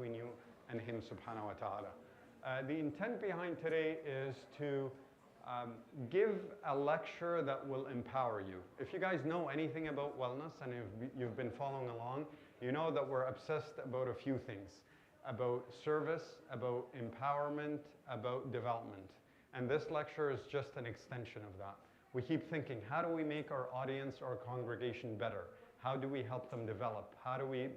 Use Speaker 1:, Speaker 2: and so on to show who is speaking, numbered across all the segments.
Speaker 1: between you and Him subhanahu wa ta'ala. The intent behind today is to give a lecture that will empower you. If you guys know anything about wellness and if you've been following along, you know that we're obsessed about a few things. About service, about empowerment, about development. And this lecture is just an extension of that. We keep thinking, how do we make our audience, our congregation better? How do we help them develop? How do we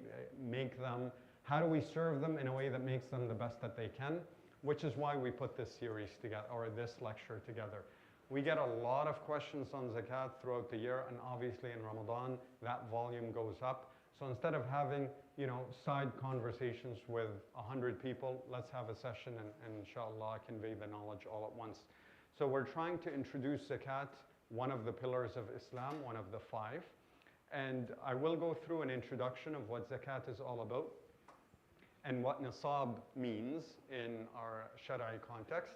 Speaker 1: how do we serve them in a way that makes them the best that they can? Which is why we put this series together, or this lecture together. We get a lot of questions on zakat throughout the year, and obviously in Ramadan, that volume goes up. So instead of having, side conversations with 100 people, let's have a session and inshallah convey the knowledge all at once. So we're trying to introduce zakat, one of the pillars of Islam, one of the 5. And I will go through an introduction of what zakat is all about and what Nisab means in our Shari'i context.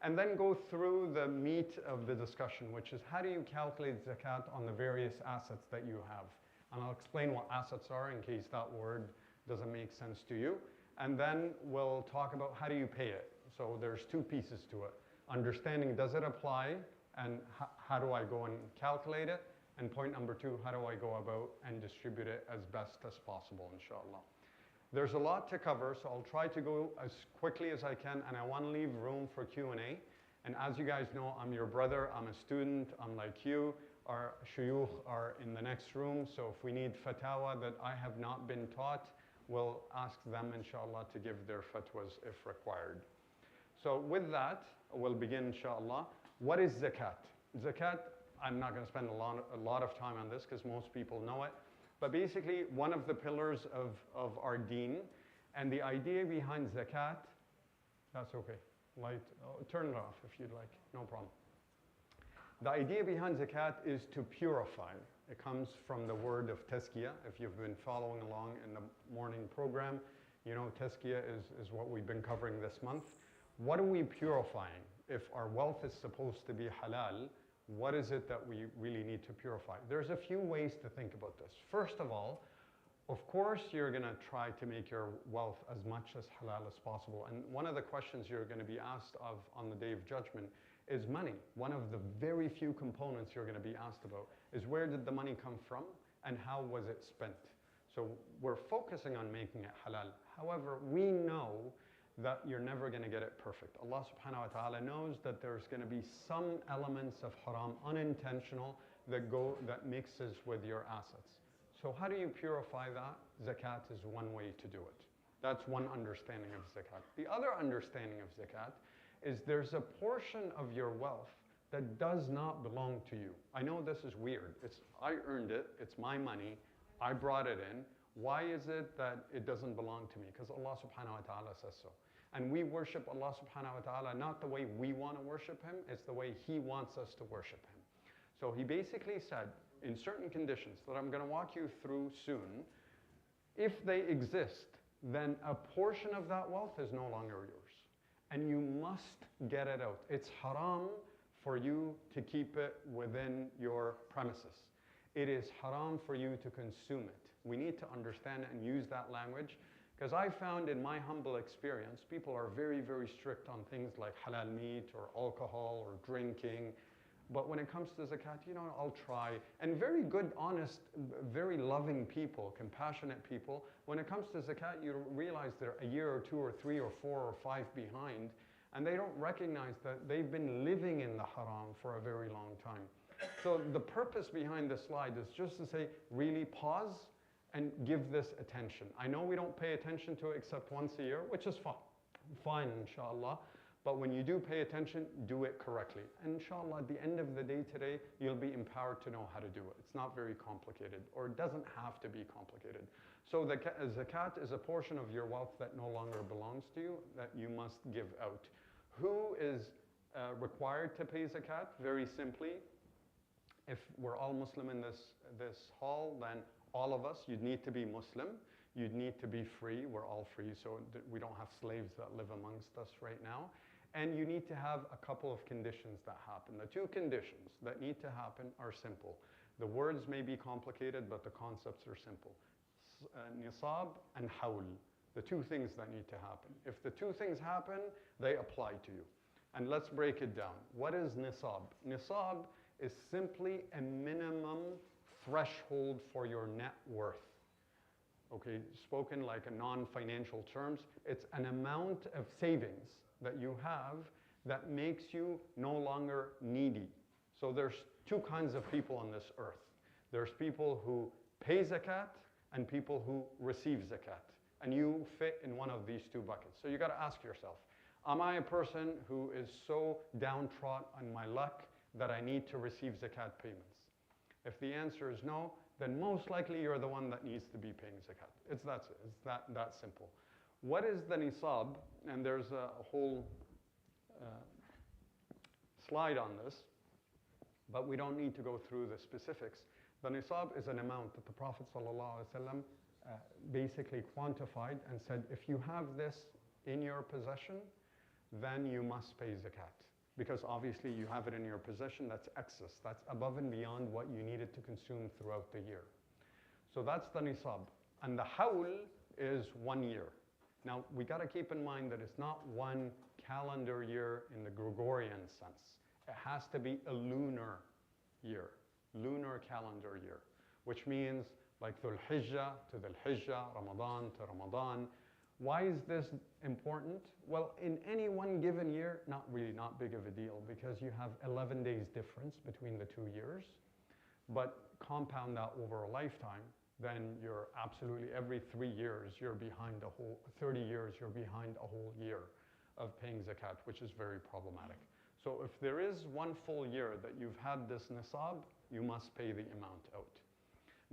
Speaker 1: And then go through the meat of the discussion, which is how do you calculate zakat on the various assets that you have? And I'll explain what assets are in case that word doesn't make sense to you. And then we'll talk about how do you pay it. So there's 2 pieces to it. Understanding, does it apply? And how do I go and calculate it? And point number 2, how do I go about and distribute it as best as possible, inshallah. There's a lot to cover, so I'll try to go as quickly as I can, and I want to leave room for Q&A. And as you guys know, I'm your brother, I'm a student, I'm like you. Our shuyukh are in the next room, so if we need fatwa that I have not been taught, we'll ask them, inshallah, to give their fatwas if required. So with that, we'll begin, inshallah. What is zakat? Zakat, I'm not going to spend a lot of time on this because most people know it, but basically one of the pillars of our deen, and the idea behind zakat, that's okay, turn it off if you'd like, no problem. The idea behind zakat is to purify. It comes from the word of tazkiyah. If you've been following along in the morning program, you know tazkiyah is what we've been covering this month. What are we purifying? If our wealth is supposed to be halal, what is it that we really need to purify? There's a few ways to think about this. First of all, of course you're going to try to make your wealth as much as halal as possible. And one of the questions you're going to be asked of on the Day of Judgment is money. One of the very few components you're going to be asked about is where did the money come from and how was it spent? So we're focusing on making it halal. However, we know that you're never going to get it perfect. Allah subhanahu wa ta'ala knows that there's going to be some elements of haram, unintentional, that mixes with your assets. So how do you purify that? Zakat is one way to do it. That's one understanding of zakat. The other understanding of zakat is there's a portion of your wealth that does not belong to you. I know this is weird. I earned it, it's my money, I brought it in. Why is it that it doesn't belong to me? Because Allah subhanahu wa ta'ala says so. And we worship Allah subhanahu wa ta'ala not the way we want to worship Him, it's the way He wants us to worship Him. So He basically said, in certain conditions that I'm going to walk you through soon, if they exist, then a portion of that wealth is no longer yours. And you must get it out. It's haram for you to keep it within your premises. It is haram for you to consume it. We need to understand and use that language, because I found in my humble experience, people are very, very strict on things like halal meat or alcohol or drinking. But when it comes to zakat, I'll try. And very good, honest, very loving people, compassionate people, when it comes to zakat, you realize they're a year or 2 or 3 or 4 or 5 behind, and they don't recognize that they've been living in the haram for a very long time. So the purpose behind this slide is just to say, really pause and give this attention. I know we don't pay attention to it except once a year, which is fine, inshallah. But when you do pay attention, do it correctly. And inshallah, at the end of the day today, you'll be empowered to know how to do it. It's not very complicated, or it doesn't have to be complicated. So the zakat is a portion of your wealth that no longer belongs to you, that you must give out. Who is required to pay zakat? Very simply, if we're all Muslim in this hall, then all of us, you'd need to be Muslim. You'd need to be free. We're all free, so we don't have slaves that live amongst us right now. And you need to have a couple of conditions that happen. The 2 conditions that need to happen are simple. The words may be complicated, but the concepts are simple. Nisab and hawl. The two things that need to happen. If the two things happen, they apply to you. And let's break it down. What is Nisab? Nisab is simply a minimum threshold for your net worth. Okay, spoken like a non-financial terms, it's an amount of savings that you have that makes you no longer needy. So there's two kinds of people on this earth. There's people who pay zakat and people who receive zakat. And you fit in one of these two buckets. So you got to ask yourself, am I a person who is so downtrodden on my luck that I need to receive zakat payments? If the answer is no, then most likely you're the one that needs to be paying zakat. It's that simple. What is the nisab? And there's a whole slide on this, but we don't need to go through the specifics. The nisab is an amount that the Prophet ﷺ basically quantified and said, if you have this in your possession, then you must pay zakat. Because obviously you have it in your possession, that's excess. That's above and beyond what you needed to consume throughout the year. So that's the nisab. And the hawl is 1 year. Now, we got to keep in mind that it's not one calendar year in the Gregorian sense. It has to be a lunar year, lunar calendar year, which means like Dhul Hijjah to Dhul Hijjah, Ramadan to Ramadan. Why is this important? Well, in any one given year, not big of a deal, because you have 11 days difference between the 2 years. But compound that over a lifetime, then you're absolutely, every 3 years, you're behind 30 years, you're behind a whole year of paying zakat, which is very problematic. So if there is one full year that you've had this nisab, you must pay the amount out.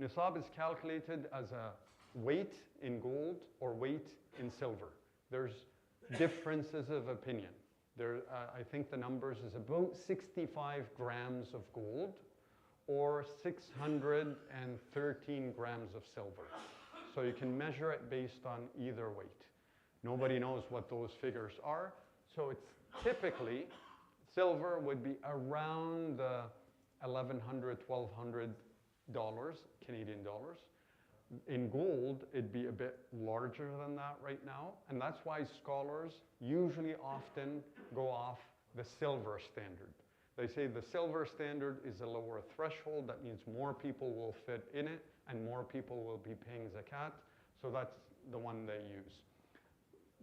Speaker 1: Nisab is calculated as a weight in gold or weight in silver. There's differences of opinion. I think the numbers is about 65 grams of gold or 613 grams of silver. So you can measure it based on either weight. Nobody knows what those figures are. So it's typically, silver would be around the $1,100, $1,200 Canadian dollars. In gold, it'd be a bit larger than that right now. And that's why scholars usually often go off the silver standard. They say the silver standard is a lower threshold. That means more people will fit in it and more people will be paying zakat. So that's the one they use.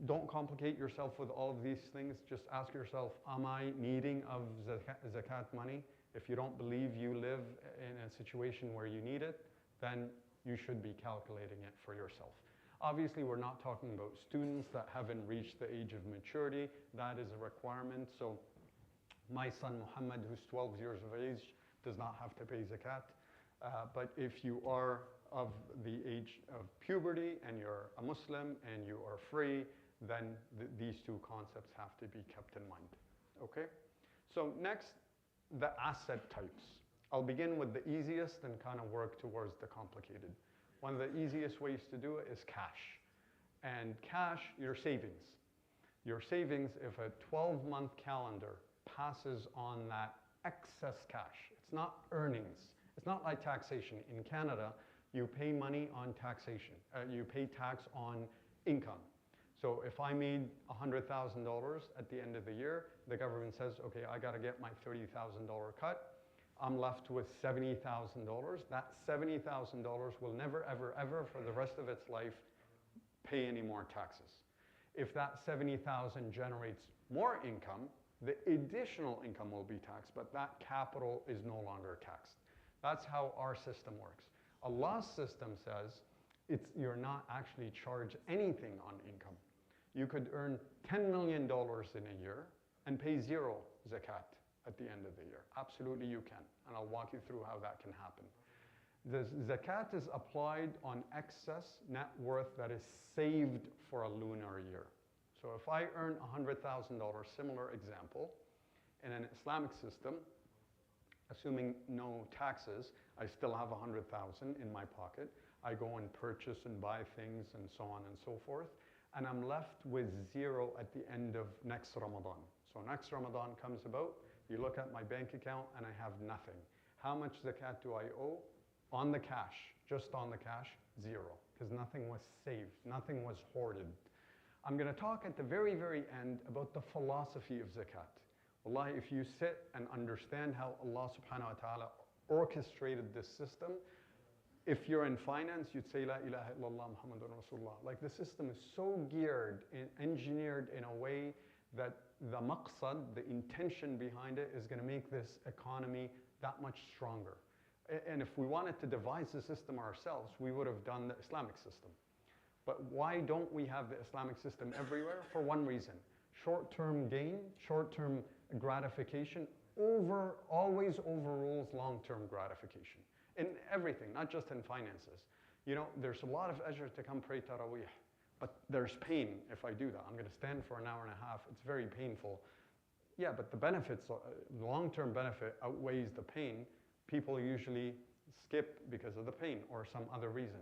Speaker 1: Don't complicate yourself with all of these things. Just ask yourself, am I needing of zakat money? If you don't believe you live in a situation where you need it, then you should be calculating it for yourself. Obviously, we're not talking about students that haven't reached the age of maturity. That is a requirement. So my son Muhammad, who's 12 years of age, does not have to pay zakat. But if you are of the age of puberty and you're a Muslim and you are free, then these two concepts have to be kept in mind. Okay? So next, the asset types. I'll begin with the easiest and kind of work towards the complicated. One of the easiest ways to do it is cash. And cash, your savings. Your savings, if a 12-month calendar passes on that excess cash, it's not earnings. It's not like taxation. In Canada, you pay money on taxation. You pay tax on income. So if I made $100,000 at the end of the year, the government says, okay, I got to get my $30,000 cut. I'm left with $70,000. That $70,000 will never, ever, ever, for the rest of its life, pay any more taxes. If that $70,000 generates more income, the additional income will be taxed, but that capital is no longer taxed. That's how our system works. Allah's system says you're not actually charged anything on income. You could earn $10 million in a year and pay zero zakat at the end of the year. Absolutely you can, and I'll walk you through how that can happen. The zakat is applied on excess net worth that is saved for a lunar year. So if I earn $100,000, similar example, in an Islamic system, assuming no taxes, I still have $100,000 in my pocket. I go and purchase and buy things and so on and so forth, and I'm left with zero at the end of next Ramadan. So next Ramadan comes about, you look at my bank account and I have nothing. How much zakat do I owe? On the cash, just on the cash, zero. because nothing was saved, nothing was hoarded. I'm going to talk at the very, very end about the philosophy of zakat. Wallahi, if you sit and understand how Allah subhanahu wa ta'ala orchestrated this system, if you're in finance, you'd say, La ilaha illallah Muhammadun Rasulullah. Like the system is so geared and engineered in a way that the maqsad, the intention behind it, is going to make this economy that much stronger. And if we wanted to devise the system ourselves, we would have done the Islamic system. But why don't we have the Islamic system everywhere? For one reason. Short-term gain, short-term gratification always overrules long-term gratification. In everything, not just in finances. You know, there's a lot of ajr to come pray Taraweeh, but there's pain if I do that. I'm going to stand for an hour and a half. It's very painful. Yeah, but the benefits, long-term benefit outweighs the pain. People usually skip because of the pain or some other reason.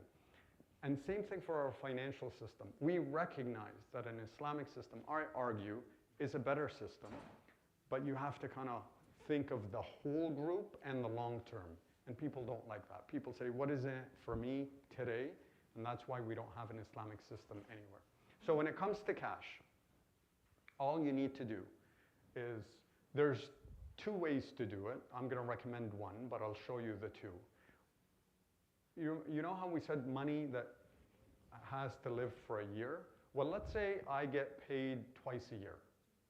Speaker 1: And same thing for our financial system. We recognize that an Islamic system, I argue, is a better system, but you have to kind of think of the whole group and the long term. And people don't like that. People say, what is it for me today? And that's why we don't have an Islamic system anywhere. So when it comes to cash, all you need to do is, there's two ways to do it. I'm going to recommend one, but I'll show you the two. You know how we said money that has to live for a year? Well, let's say I get paid twice a year,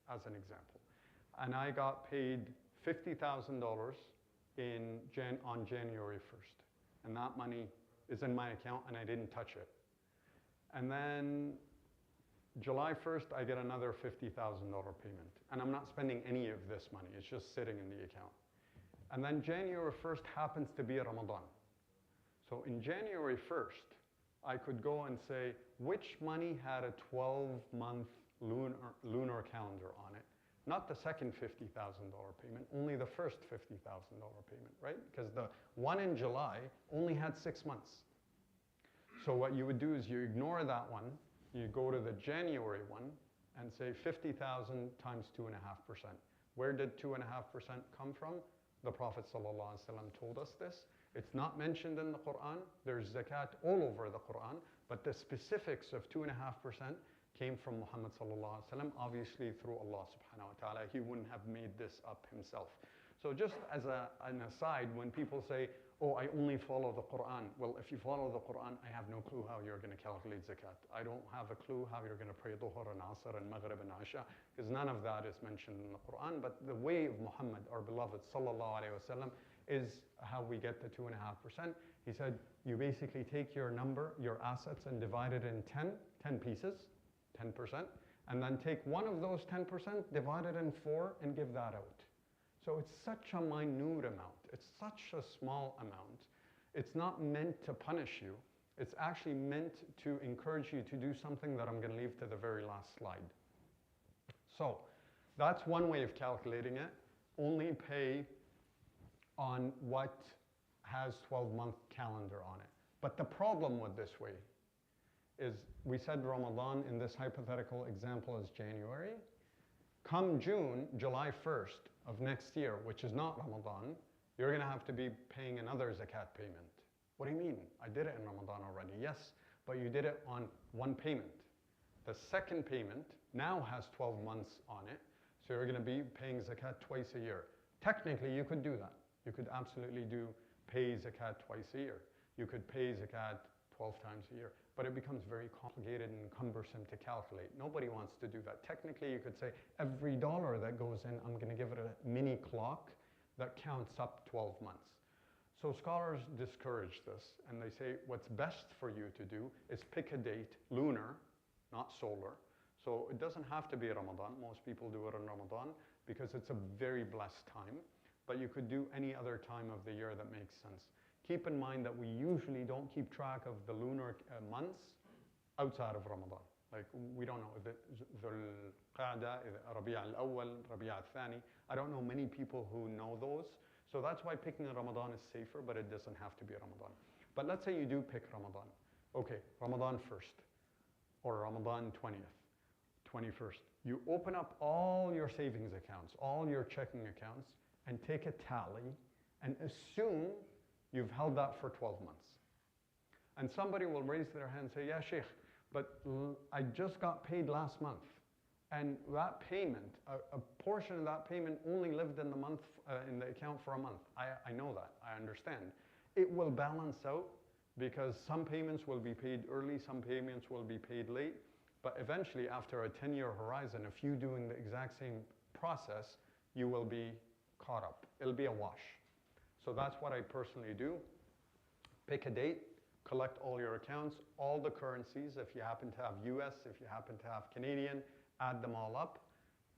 Speaker 1: as an example. And I got paid $50,000 on January 1st. And that money is in my account and I didn't touch it. And then July 1st, I get another $50,000 payment. And I'm not spending any of this money. It's just sitting in the account. And then January 1st happens to be Ramadan. So in January 1st, I could go and say, which money had a 12-month lunar calendar on it? Not the second $50,000 payment, only the first $50,000 payment, right? Because the one in July only had 6 months. So what you would do is you ignore that one, you go to the January one and say 50,000 times 2.5%. Where did 2.5% come from? The Prophet ﷺ told us this. It's not mentioned in the Quran. There's zakat all over the Quran, but the specifics of 2.5% came from Muhammad ﷺ, obviously through Allah subhanahu wa ta'ala. He wouldn't have made this up himself. So just as an aside, when people say, oh, I only follow the Quran. Well, if you follow the Quran, I have no clue how you're going to calculate zakat. I don't have a clue how you're going to pray Dhuhr and Asr and Maghrib and Isha, because none of that is mentioned in the Quran. But the way of Muhammad, our beloved sallallahu alayhi wa sallam, is how we get the 2.5%. He said, you basically take your number, your assets, and divide it in 10 pieces, 10%, and then take one of those 10%, divide it in 4, and give that out. So it's such a minute amount. It's such a small amount. It's not meant to punish you. It's actually meant to encourage you to do something that I'm going to leave to the very last slide. So that's one way of calculating it. Only pay on what has 12-month calendar on it. But the problem with this way is, we said Ramadan in this hypothetical example is January. Come June, July 1st of next year, which is not Ramadan, you're going to have to be paying another zakat payment. What do you mean? I did it in Ramadan already. Yes, but you did it on one payment. The second payment now has 12 months on it, so you're going to be paying zakat twice a year. Technically, you could do that. You could absolutely pay zakat twice a year. You could pay zakat 12 times a year, but it becomes very complicated and cumbersome to calculate. Nobody wants to do that. Technically, you could say every dollar that goes in, I'm going to give it a mini clock that counts up 12 months. So scholars discourage this, and they say what's best for you to do is pick a date, lunar, not solar. So it doesn't have to be Ramadan. Most people do it in Ramadan because it's a very blessed time, but you could do any other time of the year that makes sense. Keep in mind that we usually don't keep track of the lunar months outside of Ramadan. Like, we don't know, Dhul Qa'da, Rabi' al-Awwal, Rabi' al-Thani. I don't know many people who know those. So that's why picking a Ramadan is safer, but it doesn't have to be Ramadan. But let's say you do pick Ramadan. Okay, Ramadan 1st, or Ramadan 20th, 21st. You open up all your savings accounts, all your checking accounts, and take a tally, and assume you've held that for 12 months. And somebody will raise their hand and say, yeah, Sheikh, but I just got paid last month. And that payment, a portion of that payment only lived in the month, in the account for a month. I know that, I understand. It will balance out because some payments will be paid early, some payments will be paid late. But eventually, after a 10-year horizon, if you doing the exact same process, you will be caught up. It'll be a wash. So that's what I personally do. Pick a date, collect all your accounts, all the currencies. If you happen to have US, if you happen to have Canadian, add them all up,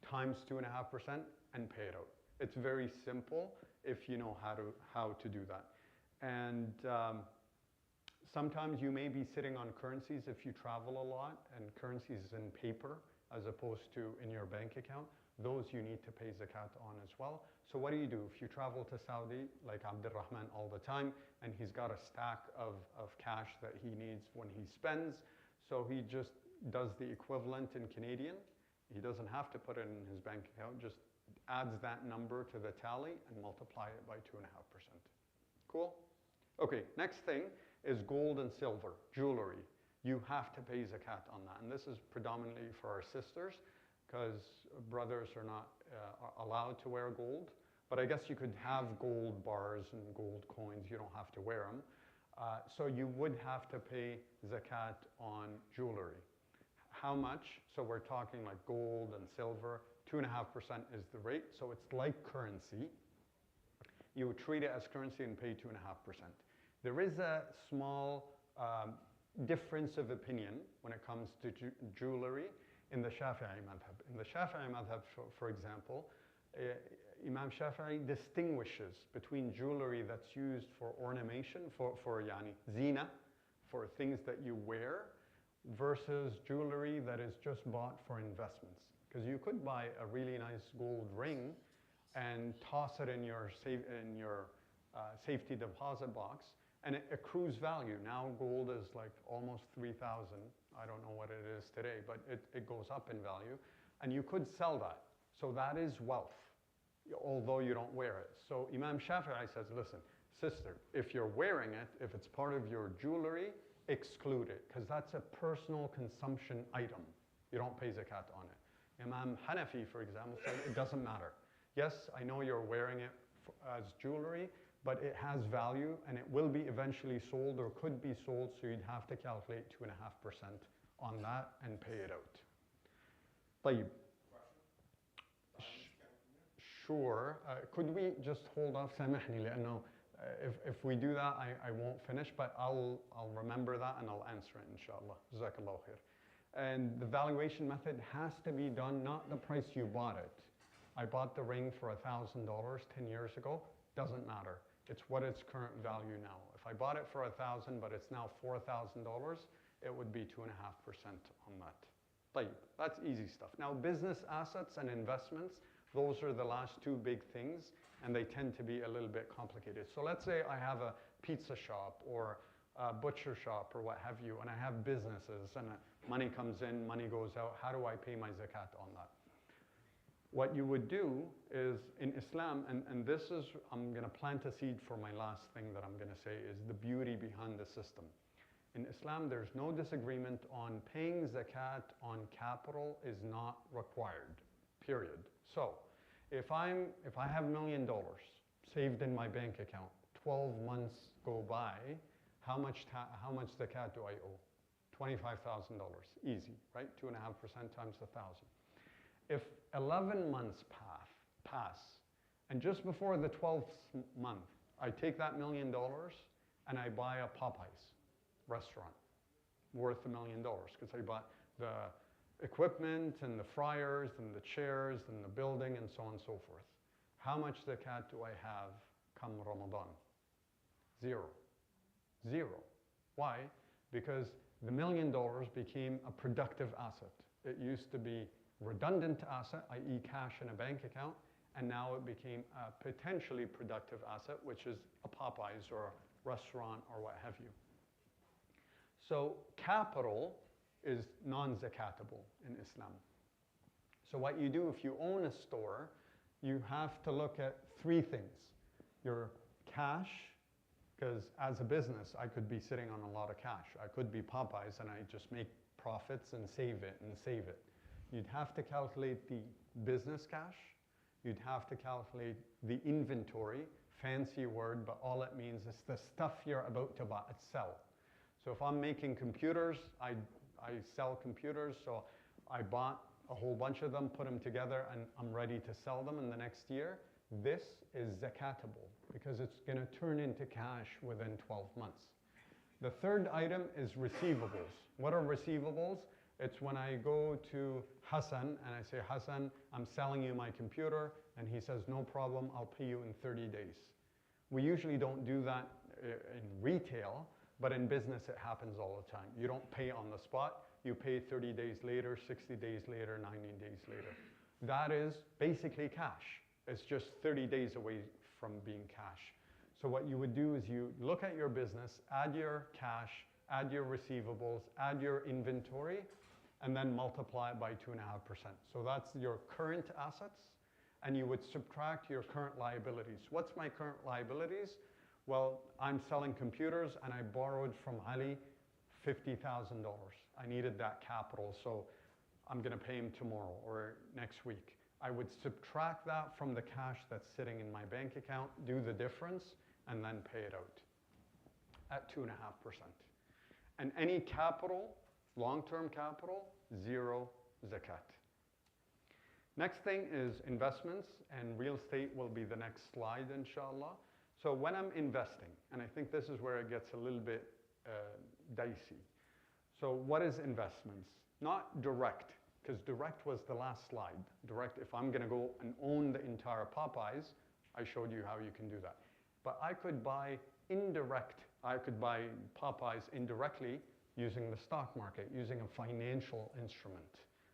Speaker 1: times 2.5%, and pay it out. It's very simple if you know how to do that. And sometimes you may be sitting on currencies if you travel a lot, and currencies in paper as opposed to in your bank account. Those you need to pay zakat on as well. So what do? If you travel to Saudi, like Abdurrahman all the time, and he's got a stack of cash that he needs when he spends, so he just does the equivalent in Canadian. He doesn't have to put it in his bank account, just adds that number to the tally and multiply it by 2.5%. Cool? Okay, next thing is gold and silver, jewelry. You have to pay zakat on that. And this is predominantly for our sisters, because brothers are not allowed to wear gold. But I guess you could have gold bars and gold coins. You don't have to wear them. So you would have to pay zakat on jewelry. How much? So we're talking like gold and silver. 2.5% is the rate. So it's like currency. You would treat it as currency and pay 2.5%. There is a small difference of opinion when it comes to jewelry in the Shafi'i madhab. In the Shafi'i madhab, for example, Imam Shafi'i distinguishes between jewelry that's used for ornamentation, for yani zina, for things that you wear, versus jewelry that is just bought for investments. Because you could buy a really nice gold ring and toss it in your safety deposit box, and it accrues value. Now gold is like almost 3,000. I don't know what it is today, but it goes up in value. And you could sell that. So that is wealth, although you don't wear it. So Imam Shafi'i says, listen, sister, if you're wearing it, if it's part of your jewelry, exclude it, because that's a personal consumption item. You don't pay zakat on it. Imam Hanafi, for example, said it doesn't matter. Yes, I know you're wearing it as jewelry, but it has value and it will be eventually sold or could be sold, so you'd have to calculate 2.5% on that and pay it out. طيب. Sure. Could we just hold off? سامحني لأنه if we do that, I won't finish, but I'll remember that and I'll answer it, inshallah. Jazakallahu khair. And the valuation method has to be done, not the price you bought it. I bought the ring for $1,000 10 years ago. Doesn't matter. It's what its current value now. If I bought it for $1,000, but it's now $4,000, it would be 2.5% on that. طيب, that's easy stuff. Now, business assets and investments, those are the last two big things, and they tend to be a little bit complicated. So let's say I have a pizza shop or a butcher shop or what have you, and I have businesses, and money comes in, money goes out. How do I pay my zakat on that? What you would do is, in Islam, and this is, I'm going to plant a seed for my last thing that I'm going to say, is the beauty behind the system. In Islam, there's no disagreement on paying zakat on capital is not required, period. So, if I have $1 million saved in my bank account, 12 months go by, how much zakat do I owe? $25,000, easy, right? 2.5% times 1,000. If 11 months pass, and just before the 12th month, I take that $1 million and I buy a Popeyes restaurant worth $1 million, because I bought the equipment and the fryers and the chairs and the building and so on and so forth. How much zakat do I have come Ramadan? Zero. Zero. Why? Because the $1 million became a productive asset. It used to be redundant asset, i.e. cash in a bank account, and now it became a potentially productive asset, which is a Popeyes or a restaurant or what have you. So capital is non-zakatable in Islam. So what you do if you own a store, you have to look at three things: your cash, Because as a business, I could be sitting on a lot of cash. I could be Popeyes and I just make profits and save it and save it. You'd have to calculate the business cash. You'd have to calculate the inventory, fancy word, but all it means is the stuff you're about to buy, sell. So if I'm making computers, I sell computers, so I bought a whole bunch of them, put them together, and I'm ready to sell them in the next year. This is zakatable because it's going to turn into cash within 12 months. The third item is receivables. What are receivables? It's when I go to Hassan and I say, Hassan, I'm selling you my computer, and he says, no problem, I'll pay you in 30 days. We usually don't do that in retail, but in business it happens all the time. You don't pay on the spot, you pay 30 days later, 60 days later, 90 days later. That is basically cash. It's just 30 days away from being cash. So what you would do is you look at your business, add your cash, add your receivables, add your inventory, and then multiply it by 2.5%. So that's your current assets, and you would subtract your current liabilities. What's my current liabilities? Well, I'm selling computers and I borrowed from Ali $50,000. I needed that capital, so I'm going to pay him tomorrow or next week. I would subtract that from the cash that's sitting in my bank account, do the difference, and then pay it out at 2.5%. And any capital, long-term capital, 0 zakat. Next thing is investments, and real estate will be the next slide, inshallah. So when I'm investing, and I think this is where it gets a little bit dicey. So what is investments? Not direct, because direct was the last slide. Direct, if I'm going to go and own the entire Popeyes, I showed you how you can do that. But I could buy indirect. I could buy Popeyes indirectly using the stock market, using a financial instrument.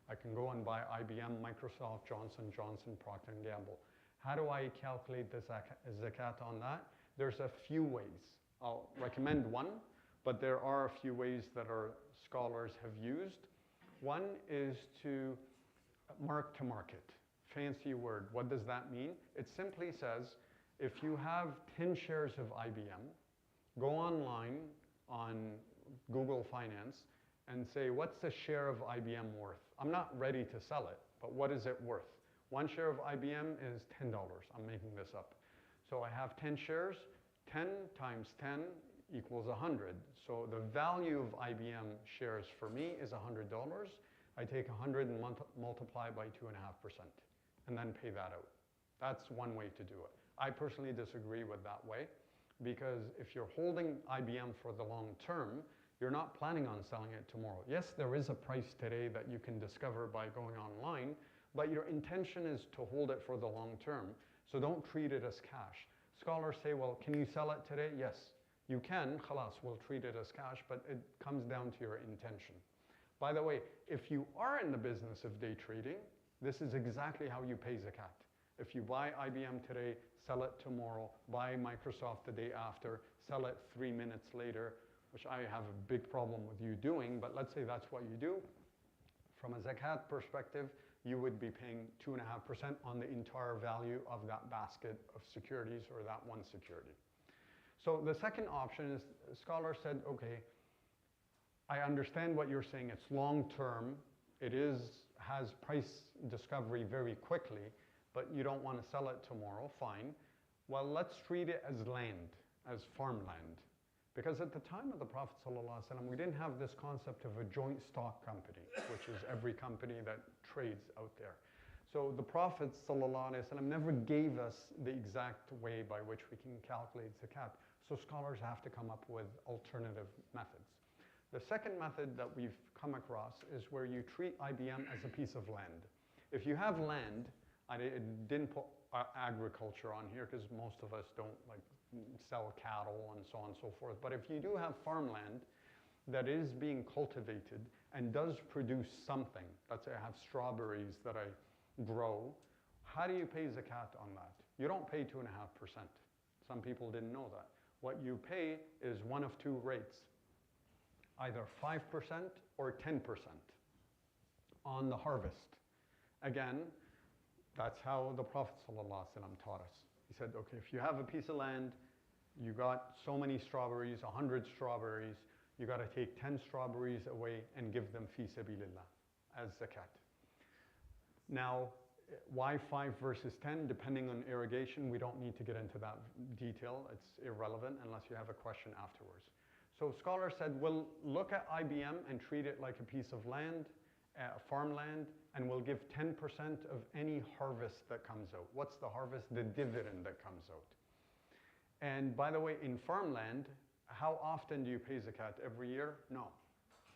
Speaker 1: I can go and buy IBM, Microsoft, Johnson & Johnson, Procter & Gamble. How do I calculate the zakat on that? There's a few ways. I'll recommend one, but there are a few ways that our scholars have used. One is to mark to market. Fancy word. What does that mean? It simply says, if you have 10 shares of IBM, go online on Google Finance and say, what's the share of IBM worth? I'm not ready to sell it, but what is it worth? One share of IBM is $10. I'm making this up. So I have 10 shares. 10 times 10 equals 100. So the value of IBM shares for me is $100. I take 100 and multiply by 2.5% and then pay that out. That's one way to do it. I personally disagree with that way because if you're holding IBM for the long term, you're not planning on selling it tomorrow. Yes, there is a price today that you can discover by going online, but your intention is to hold it for the long term. So don't treat it as cash. Scholars say, well, can you sell it today? Yes, you can. Khalas, we'll treat it as cash, but it comes down to your intention. By the way, if you are in the business of day trading, this is exactly how you pay zakat. If you buy IBM today, sell it tomorrow, buy Microsoft the day after, sell it 3 minutes later, which I have a big problem with you doing, but let's say that's what you do. From a zakat perspective, you would be paying 2.5% on the entire value of that basket of securities or that one security. So the second option is, scholars said, okay, I understand what you're saying. It's long term. It has price discovery very quickly, but you don't want to sell it tomorrow. Fine. Well, let's treat it as land, as farmland. Because at the time of the Prophet ﷺ, we didn't have this concept of a joint stock company, which is every company that trades out there. So the Prophet ﷺ never gave us the exact way by which we can calculate zakat. So scholars have to come up with alternative methods. The second method that we've come across is where you treat IBM as a piece of land. If you have land, I didn't put agriculture on here because most of us don't like sell cattle and so on and so forth. But if you do have farmland that is being cultivated and does produce something, let's say I have strawberries that I grow, how do you pay zakat on that? You don't pay 2.5%. Some people didn't know that. What you pay is one of two rates, either 5% or 10% on the harvest. Again, that's how the Prophet ﷺ taught us. He said, okay, if you have a piece of land, You got so many strawberries, 100 strawberries, you got to take 10 strawberries away and give them fi sabilillah as zakat. Now, why 5 versus 10? Depending on irrigation, we don't need to get into that detail. It's irrelevant unless you have a question afterwards. So scholars said, we'll look at IBM and treat it like a piece of land, farmland, and we'll give 10% of any harvest that comes out. What's the harvest? The dividend that comes out. And by the way, in farmland, how often do you pay zakat? Every year? No.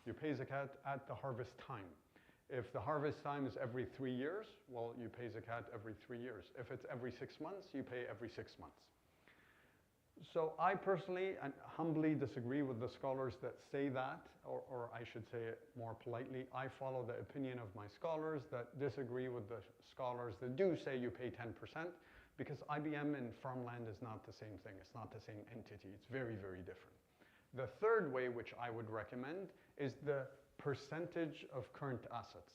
Speaker 1: You pay zakat at the harvest time. If the harvest time is every 3 years, well, you pay zakat every 3 years. If it's every 6 months, you pay every 6 months. So I personally and humbly disagree with the scholars that say that, or I should say it more politely. I follow the opinion of my scholars that disagree with the scholars that do say you pay 10%, because IBM and farmland is not the same thing. It's not the same entity. It's very, very different. The third way, which I would recommend, is the percentage of current assets.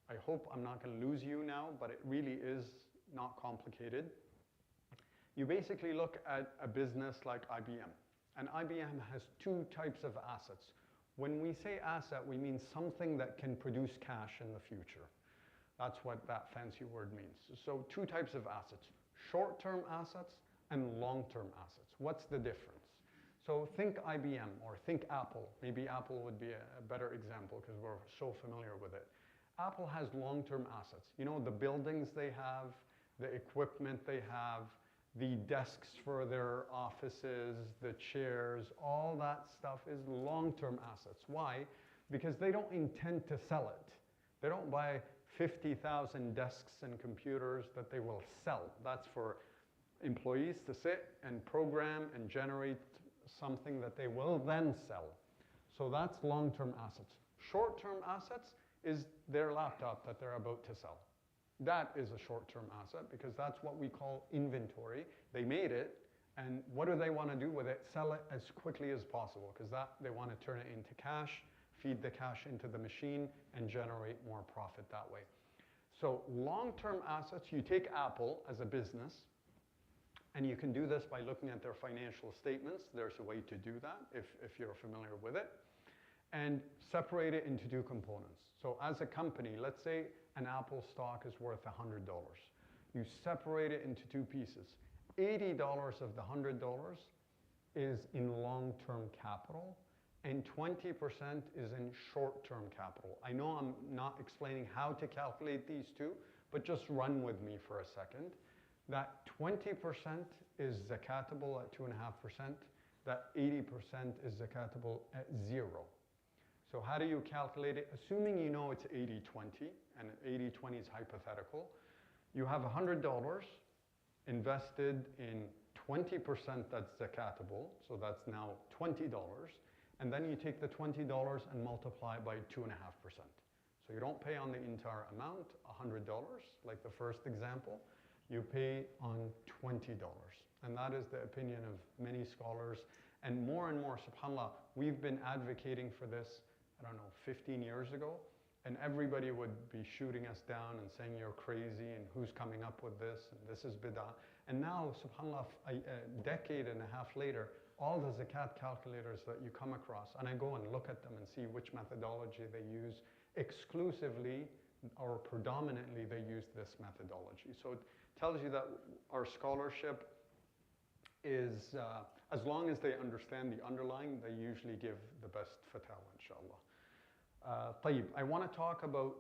Speaker 1: I hope I'm not going to lose you now, but it really is not complicated. You basically look at a business like IBM, and IBM has 2 types of assets. When we say asset, we mean something that can produce cash in the future. That's what that fancy word means. So 2 types of assets, short-term assets and long-term assets. What's the difference? So think IBM or think Apple. Maybe Apple would be a better example because we're so familiar with it. Apple has long-term assets. You know, the buildings they have, the equipment they have, the desks for their offices, the chairs, all that stuff is long-term assets. Why? Because they don't intend to sell it. They don't buy 50,000 desks and computers that they will sell. That's for employees to sit and program and generate something that they will then sell. So that's long-term assets. Short-term assets is their laptop that they're about to sell. That is a short-term asset because that's what we call inventory. They made it, and what do they want to do with it? Sell it as quickly as possible because they want to turn it into cash, feed the cash into the machine, and generate more profit that way. So long-term assets, you take Apple as a business, and you can do this by looking at their financial statements. There's a way to do that if you're familiar with it. And separate it into 2 components. So as a company, let's say an Apple stock is worth $100. You separate it into 2 pieces. $80 of the $100 is in long-term capital, and 20% is in short-term capital. I know I'm not explaining how to calculate these 2, but just run with me for a second. That 20% is zakatable at 2.5%. That 80% is zakatable at 0. So how do you calculate it? Assuming you know it's 80-20, and 80-20 is hypothetical, you have $100 invested in 20% that's zakatable, so that's now $20, and then you take the $20 and multiply by 2.5%. So you don't pay on the entire amount, $100, like the first example, you pay on $20. And that is the opinion of many scholars, and more, subhanAllah, we've been advocating for this, I don't know, 15 years ago, and everybody would be shooting us down and saying you're crazy and who's coming up with this, and this is bid'ah. And now, subhanAllah, a decade and a half later, all the zakat calculators that you come across, and I go and look at them and see which methodology they use, exclusively or predominantly they use this methodology. So it tells you that our scholarship is, as long as they understand the underlying, they usually give the best fatwa, inshallah. طيب, I want to talk about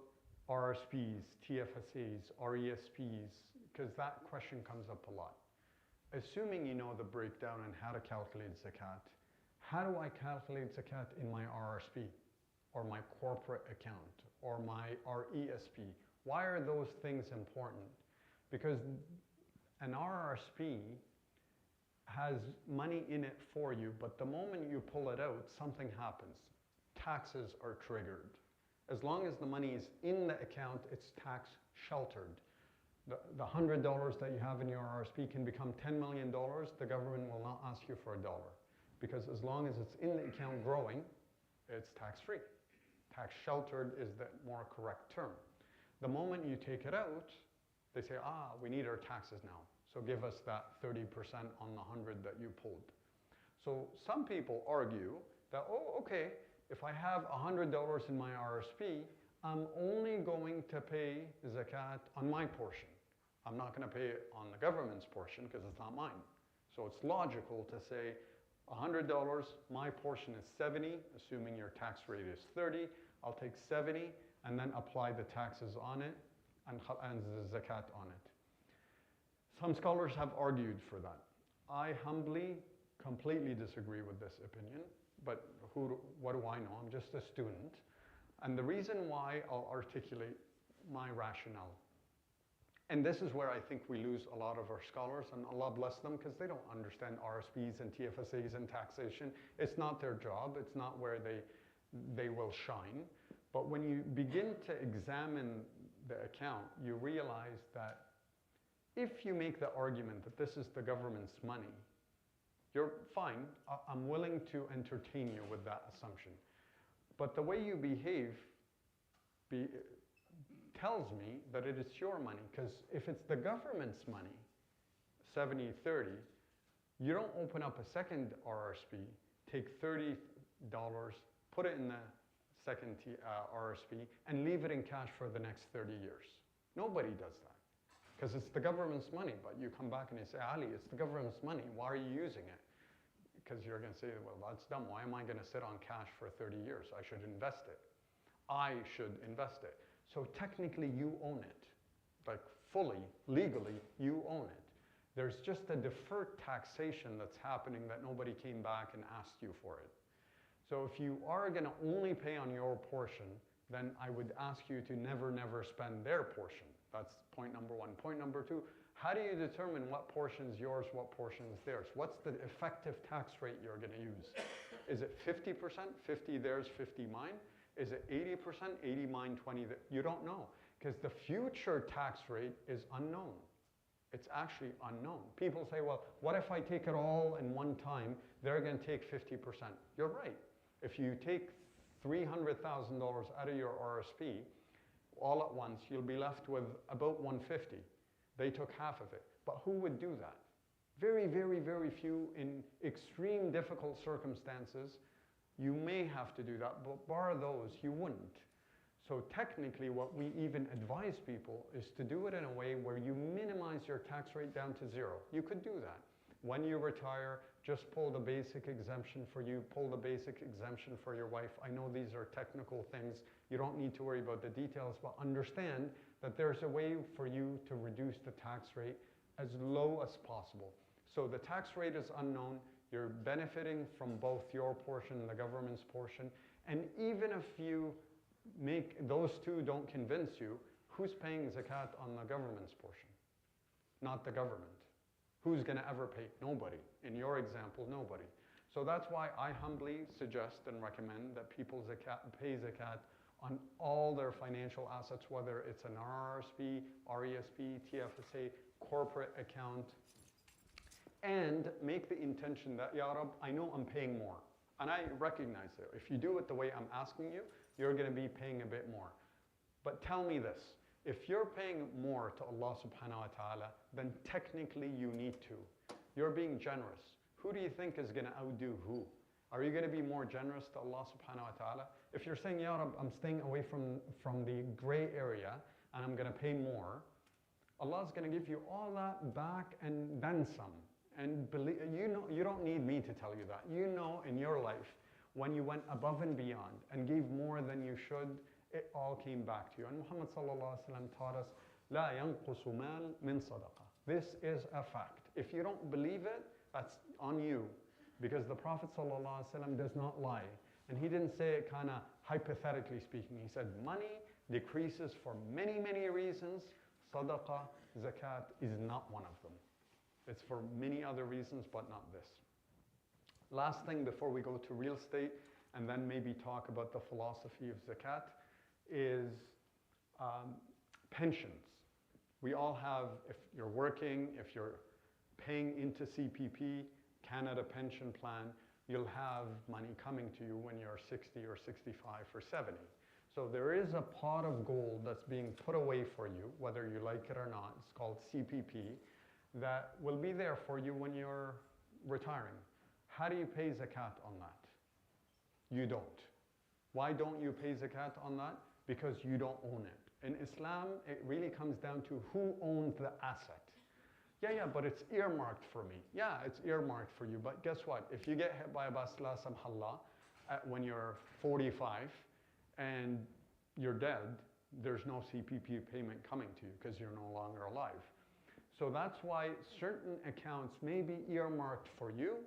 Speaker 1: RSPs, TFSAs, RESPs, because that question comes up a lot. Assuming you know the breakdown and how to calculate zakat, how do I calculate zakat in my RSP or my corporate account or my RESP? Why are those things important? Because an RRSP has money in it for you, but the moment you pull it out, something happens. Taxes are triggered. As long as the money is in the account, it's tax sheltered. The $100 that you have in your RRSP can become $10 million. The government will not ask you for $1, because as long as it's in the account growing, it's tax-free. Tax sheltered is the more correct term. The moment you take it out, they say, we need our taxes now. So give us that 30% on the 100 that you pulled. So some people argue that, oh, okay, if I have $100 in my RSP, I'm only going to pay zakat on my portion. I'm not going to pay it on the government's portion because it's not mine. So it's logical to say $100, my portion is 70, assuming your tax rate is 30. I'll take 70 and then apply the taxes on it and the zakat on it. Some scholars have argued for that. I humbly, completely disagree with this opinion, but what do I know? I'm just a student. And the reason why, I'll articulate my rationale. And this is where I think we lose a lot of our scholars, and Allah bless them, because they don't understand RSPs and TFSAs and taxation. It's not their job. It's not where they will shine. But when you begin to examine the account, you realize that if you make the argument that this is the government's money, you're fine. I'm willing to entertain you with that assumption. But the way you behave tells me that it is your money, because if it's the government's money, 70-30, you don't open up a second RSP, take $30, put it in the second RSP, and leave it in cash for the next 30 years. Nobody does that, because it's the government's money. But you come back and you say, Ali, it's the government's money. Why are you using it? Because you're going to say, well, that's dumb. Why am I going to sit on cash for 30 years? I should invest it. I should invest it. So technically, you own it. Like fully, legally, you own it. There's just a deferred taxation that's happening that nobody came back and asked you for it. So if you are going to only pay on your portion, then I would ask you to never, never spend their portion. That's point number one. Point number two, how do you determine what portion is yours, what portion is theirs? What's the effective tax rate you're going to use? Is it 50%, 50 theirs, 50 mine? Is it 80%, 80 mine, 20? You don't know, because the future tax rate is unknown. It's actually unknown. People say, well, what if I take it all in one time? They're going to take 50%. You're right. If you take $300,000 out of your RSP all at once, you'll be left with about 150. They took half of it. But who would do that? Very, very, very few. In extreme difficult circumstances, you may have to do that, but bar those, you wouldn't. So technically, what we even advise people is to do it in a way where you minimize your tax rate down to zero. You could do that. When you retire, just pull the basic exemption for you, pull the basic exemption for your wife. I know these are technical things. You don't need to worry about the details, but understand that there's a way for you to reduce the tax rate as low as possible. So the tax rate is unknown. You're benefiting from both your portion and the government's portion. And even if you make those two don't convince you, who's paying zakat on the government's portion? Not the government. Who's going to ever pay? Nobody. In your example, nobody. So that's why I humbly suggest and recommend that people pay zakat on all their financial assets, whether it's an RRSP, RESP, TFSA, corporate account, and make the intention that, Ya Rab, I know I'm paying more. And I recognize that. If you do it the way I'm asking you, you're going to be paying a bit more. But tell me this. If you're paying more to Allah subhanahu wa ta'ala, then technically you need to. You're being generous. Who do you think is going to outdo who? Are you going to be more generous to Allah subhanahu wa ta'ala? If you're saying, Ya Rab, I'm staying away from the gray area and I'm going to pay more, Allah is going to give you all that back and then some. And believe, you don't need me to tell you that. You know in your life, when you went above and beyond and gave more than you should, it all came back to you. And Muhammad sallallahu alaihi wasallam taught us, لا ينقص مال من صدقة. This is a fact. If you don't believe it, that's on you. Because the Prophet sallallahu alaihi wasallam does not lie. And he didn't say it kind of hypothetically speaking. He said money decreases for many, many reasons. Sadaqah, zakat is not one of them. It's for many other reasons, but not this. Last thing before we go to real estate, and then maybe talk about the philosophy of zakat, is pensions. We all have, if you're working, if you're paying into CPP, Canada Pension Plan, you'll have money coming to you when you're 60 or 65 or 70. So there is a pot of gold that's being put away for you, whether you like it or not. It's called CPP, that will be there for you when you're retiring. How do you pay zakat on that? You don't. Why don't you pay zakat on that? Because you don't own it. In Islam, it really comes down to who owns the asset. Yeah, but it's earmarked for me. Yeah, it's earmarked for you, but guess what? If you get hit by a bus, la samhallah, when you're 45 and you're dead, there's no CPP payment coming to you because you're no longer alive. So that's why certain accounts may be earmarked for you,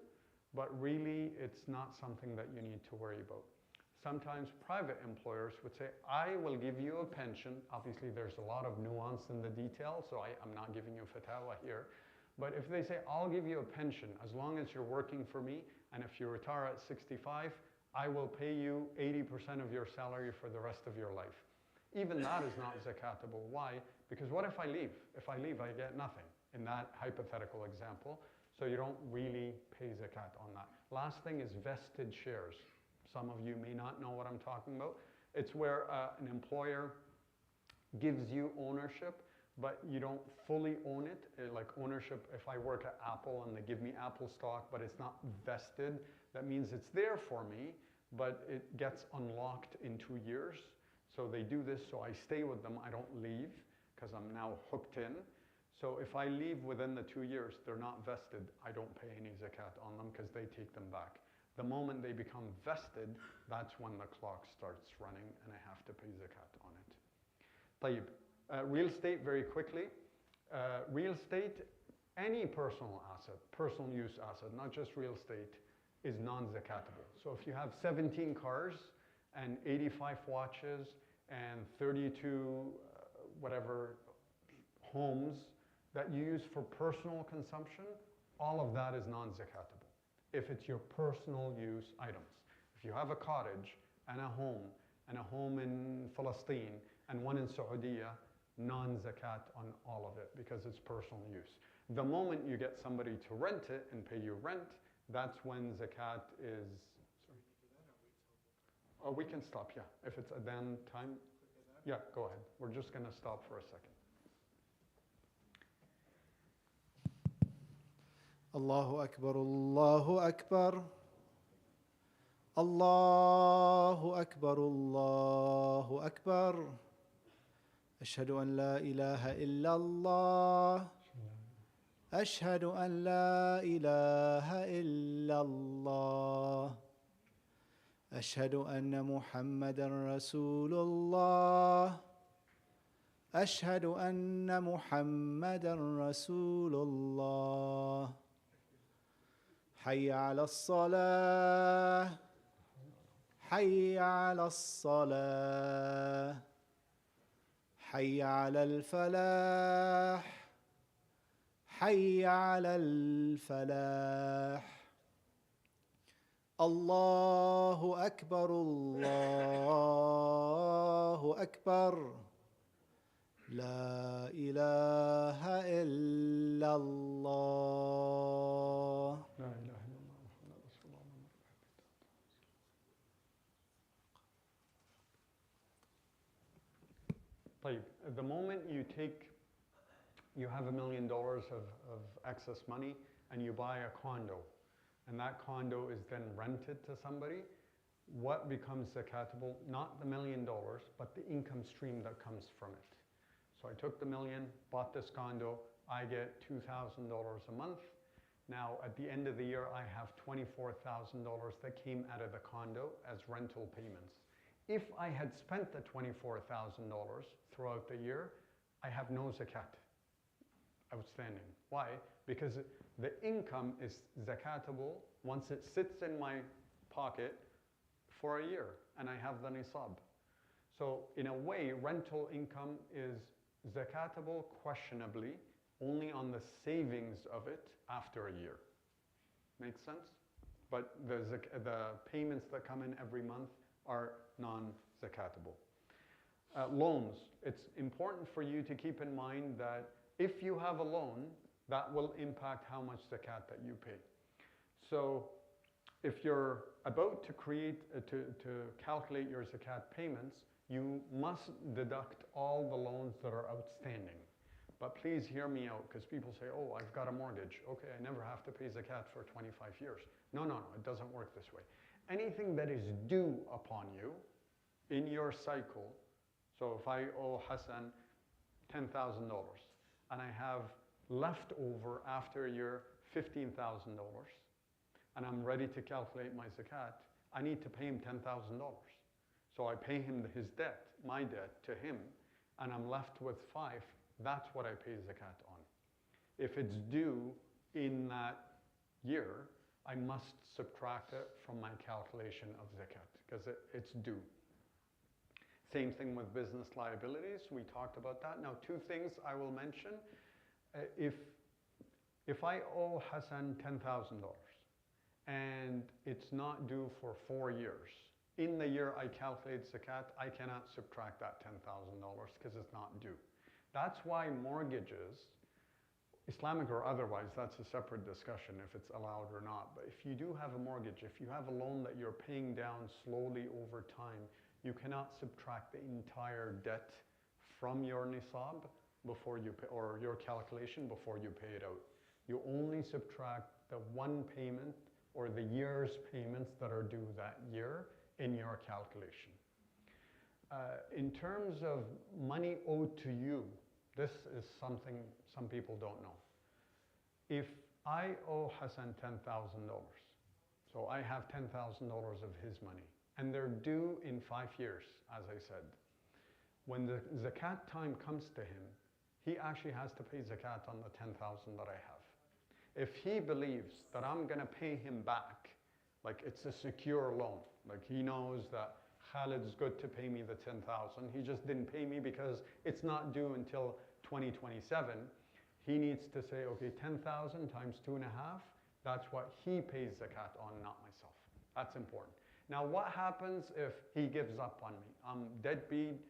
Speaker 1: but really it's not something that you need to worry about. Sometimes private employers would say, I will give you a pension. Obviously, there's a lot of nuance in the details, so I'm not giving you fatwa here. But if they say, I'll give you a pension as long as you're working for me, and if you retire at 65, I will pay you 80% of your salary for the rest of your life. Even that is not zakatable. Why? Because what if I leave? If I leave, I get nothing in that hypothetical example. So you don't really pay zakat on that. Last thing is vested shares. Some of you may not know what I'm talking about. It's where an employer gives you ownership, but you don't fully own it. Like ownership, if I work at Apple and they give me Apple stock, but it's not vested, that means it's there for me, but it gets unlocked in 2 years. So they do this so I stay with them, I don't leave, because I'm now hooked in. So if I leave within the 2 years, they're not vested, I don't pay any zakat on them because they take them back. The moment they become vested, that's when the clock starts running and I have to pay zakat on it. Tayyib. Real estate, very quickly. Real estate, any personal asset, personal use asset, not just real estate, is non-zakatable. So if you have 17 cars and 85 watches and 32 whatever homes that you use for personal consumption, all of that is non-zakatable. If it's your personal use items. If you have a cottage and a home in Palestine and one in Saudi, non-zakat on all of it because it's personal use. The moment you get somebody to rent it and pay you rent, that's when zakat is, sorry. Oh, we can stop, yeah. If it's adhan time, yeah, go ahead. We're just going to stop for a second.
Speaker 2: Allahu Akbar, Allahu Akbar. Allahu Akbar, Allahu Akbar. Ashhadu an la ilaha illallah. Ashhadu an la ilaha illallah. Ashhadu anna Muhammadan Rasulullah. Ashhadu anna Muhammadan Rasulullah. حي على الصلاة حي على الصلاة حي على الفلاح حي على الفلاح الله أكبر الله أكبر لا إله إلا الله
Speaker 1: لا إله إلا الله محمد رسول الله. طيب, the moment you have $1 million of excess money and you buy a condo, and that condo is then rented to somebody, what becomes zakatable? Not the $1 million, but the income stream that comes from it. So I took the $1 million, bought this condo, I get $2,000 a month. Now, at the end of the year, I have $24,000 that came out of the condo as rental payments. If I had spent the $24,000 throughout the year, I have no zakat outstanding. Why? Because the income is zakatable once it sits in my pocket for a year and I have the nisab. So in a way, rental income is zakatable questionably only on the savings of it after a year. Makes sense? But the payments that come in every month are non-zakatable. Loans. It's important for you to keep in mind that if you have a loan, that will impact how much zakat that you pay. So if you're about to calculate your zakat payments, you must deduct all the loans that are outstanding. But please hear me out, because people say, oh, I've got a mortgage. Okay, I never have to pay zakat for 25 years. No, no, no, it doesn't work this way. Anything that is due upon you in your cycle, so if I owe Hassan $10,000 and I have left over after a year $15,000 and I'm ready to calculate my zakat, I need to pay him $10,000. So I pay him his debt, my debt, to him, and I'm left with five. That's what I pay zakat on. If it's due in that year, I must subtract it from my calculation of zakat because it's due. Same thing with business liabilities. We talked about that. Now, two things I will mention. If I owe Hassan $10,000 and it's not due for 4 years, in the year I calculate zakat, I cannot subtract that $10,000 because it's not due. That's why mortgages, Islamic or otherwise, that's a separate discussion if it's allowed or not. But if you do have a mortgage, if you have a loan that you're paying down slowly over time, you cannot subtract the entire debt from your nisab before you pay, or your calculation before you pay it out. You only subtract the one payment or the year's payments that are due that year in your calculation. In terms of money owed to you, this is something some people don't know. If I owe Hassan $10,000, so I have $10,000 of his money, and they're due in 5 years, as I said. When the zakat time comes to him, he actually has to pay zakat on the $10,000 that I have. If he believes that I'm going to pay him back, like it's a secure loan, like he knows that Khalid's good to pay me the $10,000, he just didn't pay me because it's not due until 2027, he needs to say, okay, 10,000 times 2.5, that's what he pays zakat on, not myself. That's important. Now, what happens if he gives up on me? I'm deadbeat.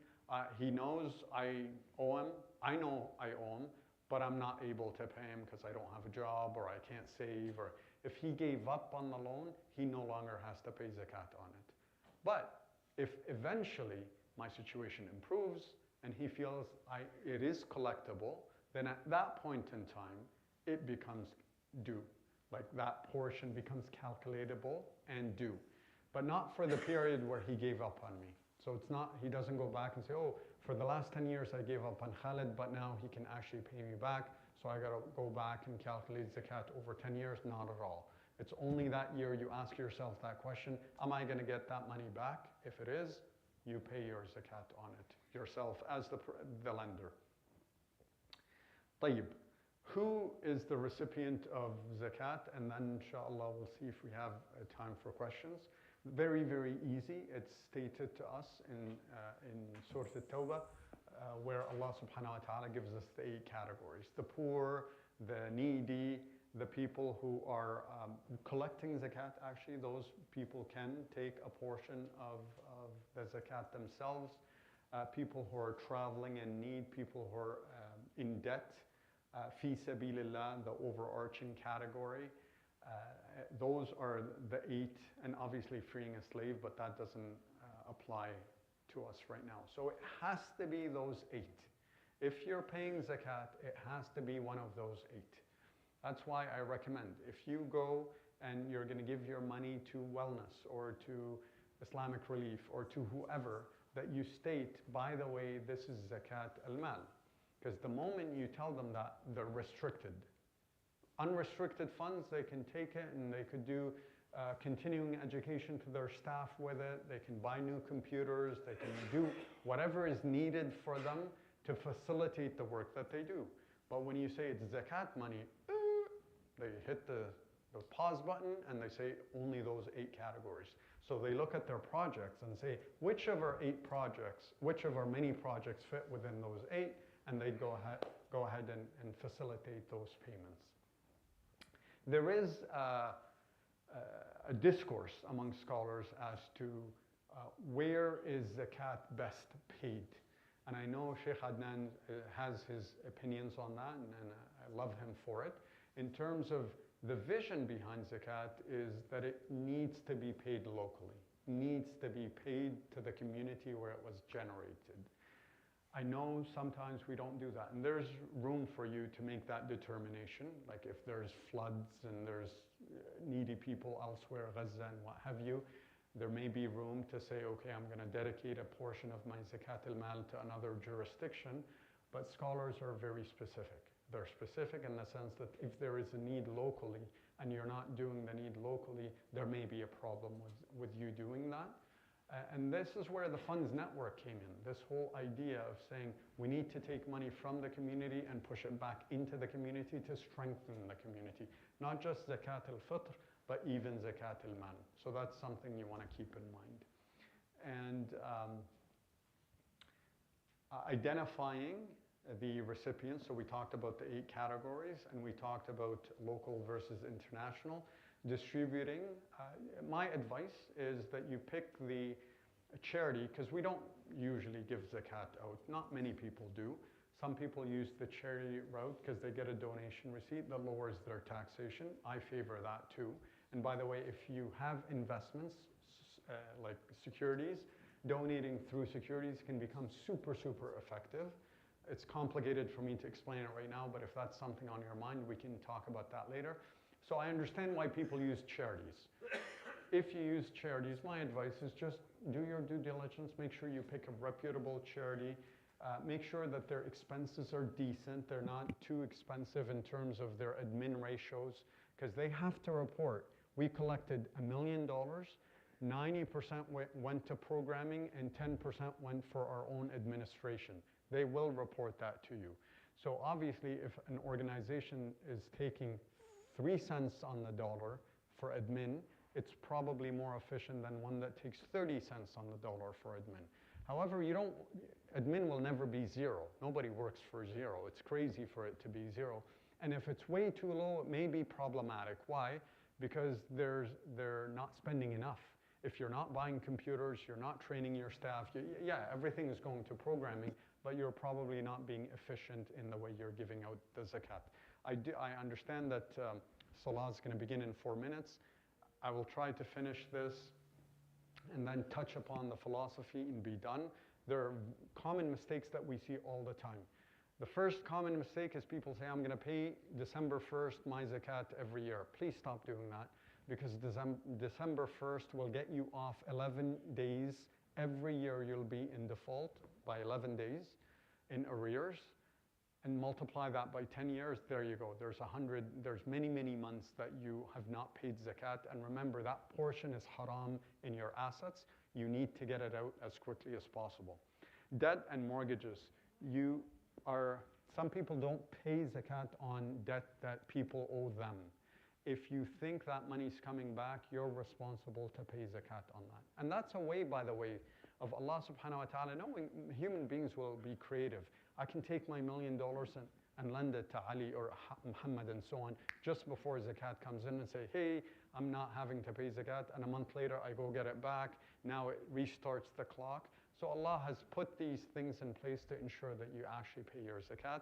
Speaker 1: He knows I owe him. I know I owe him, but I'm not able to pay him because I don't have a job or I can't save. Or if he gave up on the loan, he no longer has to pay zakat on it. But if eventually my situation improves and he feels it is collectible, then at that point in time, it becomes due. Like that portion becomes calculatable and due. But not for the period where he gave up on me. So it's not, he doesn't go back and say, oh, for the last 10 years I gave up on Khalid, but now he can actually pay me back, so I gotta go back and calculate zakat over 10 years. Not at all. It's only that year you ask yourself that question, am I gonna get that money back? If it is, you pay your zakat on it yourself as the lender. طيب, who is the recipient of zakat? And then inshallah we'll see if we have time for questions. Very, very easy. It's stated to us in Surah At-Tawbah, where Allah subhanahu wa ta'ala gives us the 8 categories. The poor, the needy, the people who are collecting zakat, actually, those people can take a portion of the zakat themselves. People who are traveling and need, people who are in debt, fi sabilillah, the overarching category. Those are the 8, and obviously freeing a slave, but that doesn't apply to us right now. So it has to be those 8. If you're paying zakat, it has to be one of those 8. That's why I recommend, if you go and you're going to give your money to wellness or to Islamic relief or to whoever, that you state, by the way, this is zakat al-mal. Because the moment you tell them that, they're restricted. Unrestricted funds, they can take it and they could do continuing education to their staff with it. They can buy new computers. They can do whatever is needed for them to facilitate the work that they do. But when you say it's zakat money, they hit the pause button and they say only those 8 categories. So they look at their projects and say, which of our 8 projects, which of our many projects fit within those 8, and they go ahead and facilitate those payments. There is a discourse among scholars as to where is zakat best paid. And I know Sheikh Adnan has his opinions on that, and I love him for it. In terms of the vision behind zakat is that it needs to be paid locally, needs to be paid to the community where it was generated. I know sometimes we don't do that, and there's room for you to make that determination. Like if there's floods and there's needy people elsewhere, Gaza and what have you, there may be room to say, okay, I'm going to dedicate a portion of my zakat al-mal to another jurisdiction, but scholars are very specific. They're specific in the sense that if there is a need locally and you're not doing the need locally, there may be a problem with you doing that. And this is where the funds network came in. This whole idea of saying we need to take money from the community and push it back into the community to strengthen the community. Not just zakat al-fitr, but even zakat al-mal. So that's something you want to keep in mind. And identifying the recipients. So we talked about the 8 categories, and we talked about local versus international. Distributing, my advice is that you pick the charity, because we don't usually give zakat out. Not many people do. Some people use the charity route because they get a donation receipt that lowers their taxation. I favor that too. And by the way, if you have investments like securities, donating through securities can become super, super effective. It's complicated for me to explain it right now, but if that's something on your mind, we can talk about that later. So I understand why people use charities. If you use charities, my advice is just do your due diligence, make sure you pick a reputable charity, make sure that their expenses are decent, they're not too expensive in terms of their admin ratios, because they have to report. We collected $1 million, 90% went to programming, and 10% went for our own administration. They will report that to you. So obviously, if an organization is taking 3 cents on the dollar for admin, it's probably more efficient than one that takes 30 cents on the dollar for admin. However, admin will never be zero. Nobody works for zero. It's crazy for it to be zero. And if it's way too low, it may be problematic. Why? Because they're not spending enough. If you're not buying computers, you're not training your staff, yeah, everything is going to programming, but you're probably not being efficient in the way you're giving out the zakat. I understand that Salah is going to begin in 4 minutes. I will try to finish this and then touch upon the philosophy and be done. There are common mistakes that we see all the time. The first common mistake is people say, I'm going to pay December 1st my zakat every year. Please stop doing that, because December 1st will get you off 11 days. Every year you'll be in default by 11 days in arrears. And multiply that by 10 years, there you go. There's many, many months that you have not paid zakat. And remember, that portion is haram in your assets. You need to get it out as quickly as possible. Debt and mortgages. Some people don't pay zakat on debt that people owe them. If you think that money's coming back, you're responsible to pay zakat on that. And that's a way, by the way, of Allah subhanahu wa ta'ala knowing human beings will be creative. I can take my $1 million and lend it to Ali or Muhammad and so on just before zakat comes in and say, hey, I'm not having to pay zakat, and a month later I go get it back. Now it restarts the clock. So Allah has put these things in place to ensure that you actually pay your zakat.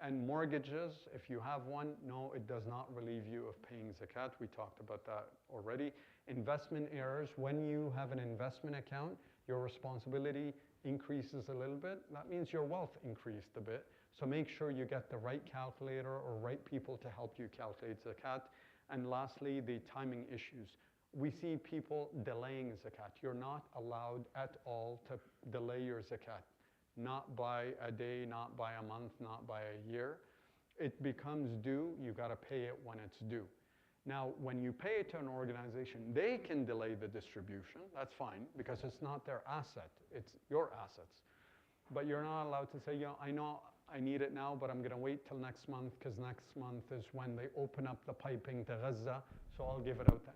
Speaker 1: And mortgages, if you have one, no, it does not relieve you of paying zakat. We talked about that already. Investment errors, when you have an investment account, your responsibility increases a little bit. That means your wealth increased a bit. So make sure you get the right calculator or right people to help you calculate zakat. And lastly, the timing issues. We see people delaying zakat. You're not allowed at all to delay your zakat. Not by a day, not by a month, not by a year. It becomes due, you got to pay it when it's due. Now, when you pay it to an organization, they can delay the distribution. That's fine, because it's not their asset. It's your assets. But you're not allowed to say, I know I need it now, but I'm going to wait till next month, because next month is when they open up the piping to Gaza, so I'll give it out then.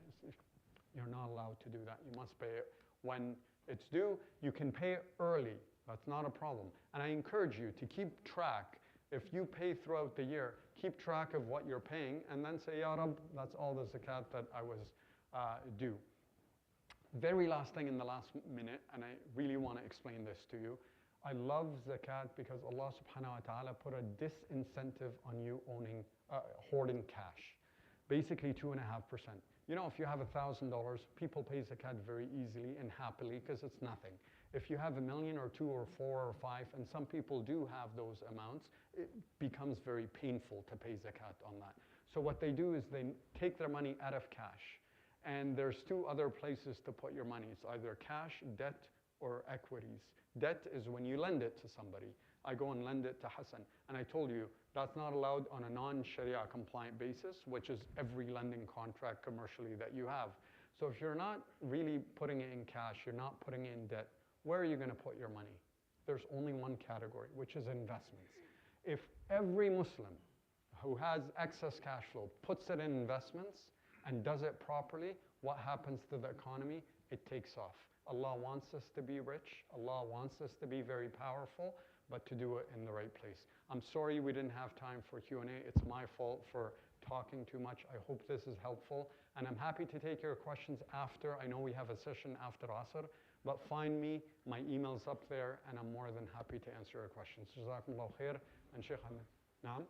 Speaker 1: You're not allowed to do that. You must pay it when it's due. You can pay it early. That's not a problem. And I encourage you to keep track. If you pay throughout the year, keep track of what you're paying, and then say, Ya Rab, that's all the zakat that I was due. Very last thing in the last minute, and I really want to explain this to you. I love zakat because Allah subhanahu wa ta'ala put a disincentive on you hoarding cash. Basically 2.5%. You know, if you have $1,000, people pay zakat very easily and happily because it's nothing. If you have $1 million or 2 or 4 or 5, and some people do have those amounts, it becomes very painful to pay zakat on that. So what they do is they take their money out of cash. And there's two other places to put your money. It's either cash, debt, or equities. Debt is when you lend it to somebody. I go and lend it to Hassan. And I told you, that's not allowed on a non-Sharia compliant basis, which is every lending contract commercially that you have. So if you're not really putting it in cash, you're not putting it in debt, where are you going to put your money? There's only one category, which is investments. If every Muslim who has excess cash flow puts it in investments and does it properly, what happens to the economy? It takes off. Allah wants us to be rich. Allah wants us to be very powerful, but to do it in the right place. I'm sorry we didn't have time for Q&A. It's my fault for talking too much. I hope this is helpful. And I'm happy to take your questions after. I know we have a session after Asr, but find me. My email's up there, and I'm more than happy to answer your questions. Jazakumullah khair. And Sheikh Ahmed. Naam?